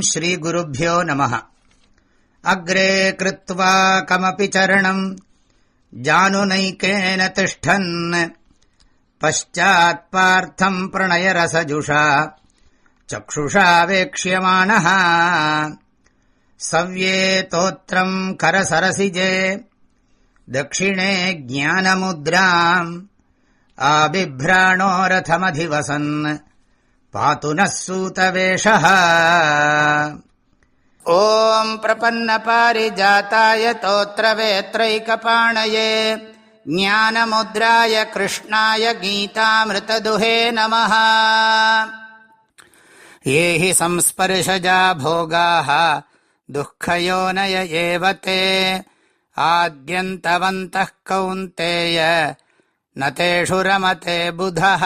ಶ್ರೀಗುರುಭ್ಯೋ ನಮಃ. ಅಗ್ರೇ ಕೃತ್ವಾ ಕಮಪಿ ಚರಣಂ ಜಾನುನೈಕೇನ ತಿಷ್ಠನ್ ಪಶ್ಚಾತ್ ಪಾರ್ಥಂ ಪ್ರಣಯರಸಜುಷಾ ಚಕ್ಷುಷಾ ವೇಕ್ಷ್ಯಮಾಣಃ ಸವ್ಯೇ ತೋತ್ರಂ ಕರಸರಸಿಜೆ ದಕ್ಷಿಣೇ ಜ್ಞಾನಮುದ್ರಾಂ ಆಬಿಭ್ರಾಣೋ ರಥಮಧಿವಸನ್ ಪಾತು ನಃ ಸೂತವೇಷಃ. ಓಂ ಪ್ರಪನ್ನಪಾರಿಜಾತಾಯ ತೋತ್ರವೇತ್ರೈಕಪಾಣಯೇ ಜ್ಞಾನಮುದ್ರಾಯ ಕೃಷ್ಣಾಯ ಗೀತಾಮೃತದುಹೇ ನಮಃ. ಯೇ ಹಿ ಸಂಸ್ಪರ್ಶಜಾ ಭೋಗಾಃ ದುಃಖಯೋನಯ ಏವ ತೇ ಆದ್ಯಂತವಂತಃ ಕೌಂತೇಯ ನ ತೇಷು ರಮತೆ ಬುಧಃ.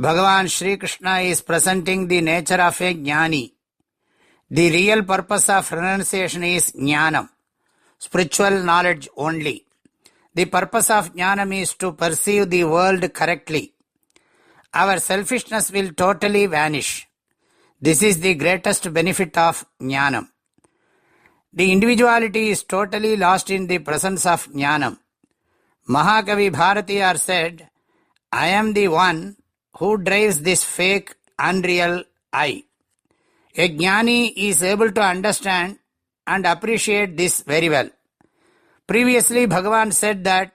Bhagavan Shri Krishna is presenting the nature of a jnani. The real purpose of renunciation is jnanam, spiritual knowledge only. The purpose of jnanam is to perceive the world correctly. Our selfishness will totally vanish. This is the greatest benefit of jnanam. The individuality is totally lost in the presence of jnanam. Mahakavi Bharatiyar said, I am the one who drives this fake, unreal I. A jnani is able to understand and appreciate this very well. Previously, Bhagavan said that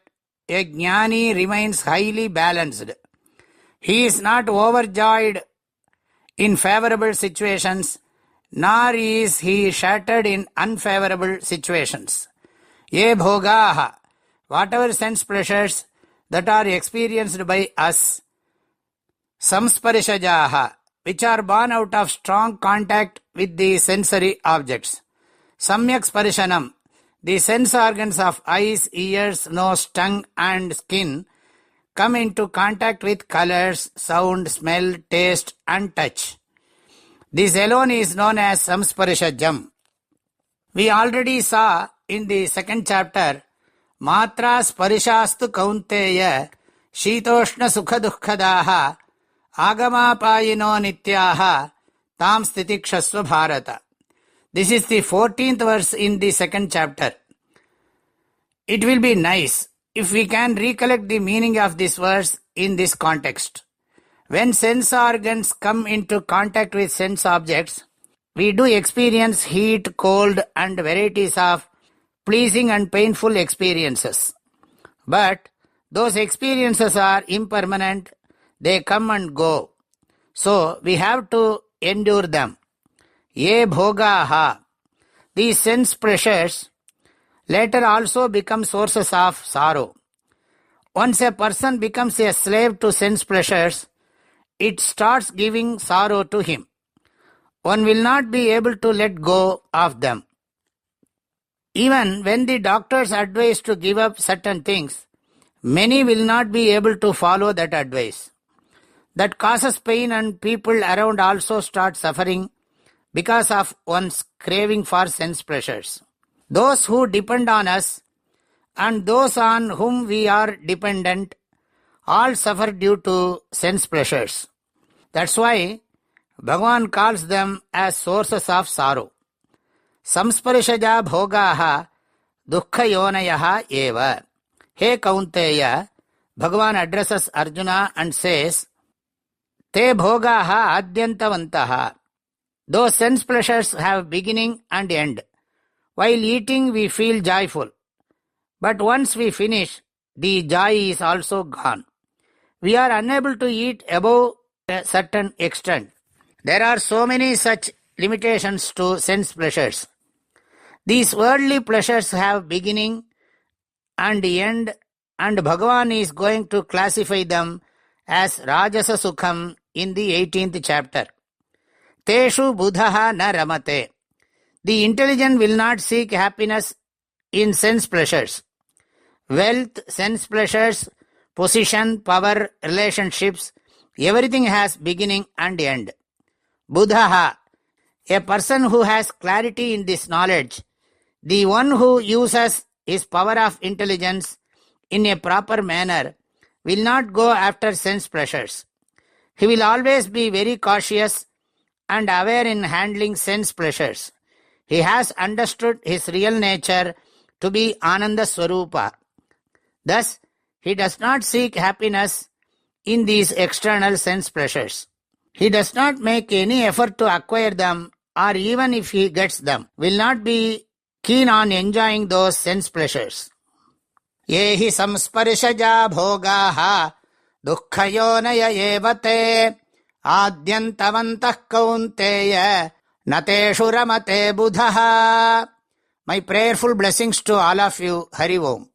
a jnani remains highly balanced. He is not overjoyed in favorable situations, nor is he shattered in unfavorable situations. Ye bhogaha, whatever sense pleasures that are experienced by us, samsparishajaha, which are born out of strong contact with the sensory objects. Samyak sparishanam, the sense organs of eyes, ears, nose, tongue and skin come into contact with colors, sound, smell, taste and touch. This alone is known as samsparishajam. We already saw in the second chapter, matra sparishastu kaunteya shitoshna sukha dukkhadaha ಆಗಮಾಪಾಯಿನೋ ನಿತ್ಯಾಹ ತಾಂ ಸ್ಥಿತಿಕ್ಷಸ್ವ Bharat. This is the 14th verse in the second chapter. It will be nice if we can recollect the meaning of this verse in this context. When sense organs come into contact with sense objects, we do experience heat, cold and varieties of pleasing and painful experiences. But those experiences are impermanent. They come and go. So we have to endure them. Ye bhogaha. These sense pressures later also become sources of sorrow. Once a person becomes a slave to sense pleasures, it starts giving sorrow to him. One will not be able to let go of them. Even when the doctors advise to give up certain things, many will not be able to follow that advice. That causes pain and people around also start suffering because of one's craving for sense pleasures. Those who depend on us and those on whom we are dependent all suffer due to sense pleasures. That's why Bhagavan calls them as sources of sorrow. Samsparishaja bhogaha dukkhayonayaha eva. Hey Kaunteya, Bhagavan addresses Arjuna and says, Te bhogaha adyantavantaha. Those sense pleasures have beginning and end. While eating we feel joyful. But once we finish, the joy is also gone. We are unable to eat above a certain extent. There are so many such limitations to sense pleasures. These worldly pleasures have beginning and end, and Bhagavan is going to classify them as Rajasa Sukham in the 18th chapter. Teshu buddhaha na ramate. The intelligent will not seek happiness in sense pleasures. Wealth, sense pleasures, position, power, relationships, everything has beginning and end. Buddhaha, a person who has clarity in this knowledge, the one who uses his power of intelligence in a proper manner, will not go after sense pleasures. He will always be very cautious and aware in handling sense pleasures. He has understood his real nature to be Ananda Swarupa. Thus, he does not seek happiness in these external sense pleasures. He does not make any effort to acquire them, or even if he gets them, will not be keen on enjoying those sense pleasures. Ye hi samsparshaja bhogaha dukkhayoonaya evate adyantavantah kaunteya nateshu ramate buddhaha. My prayerful blessings to all of you. Hari Om.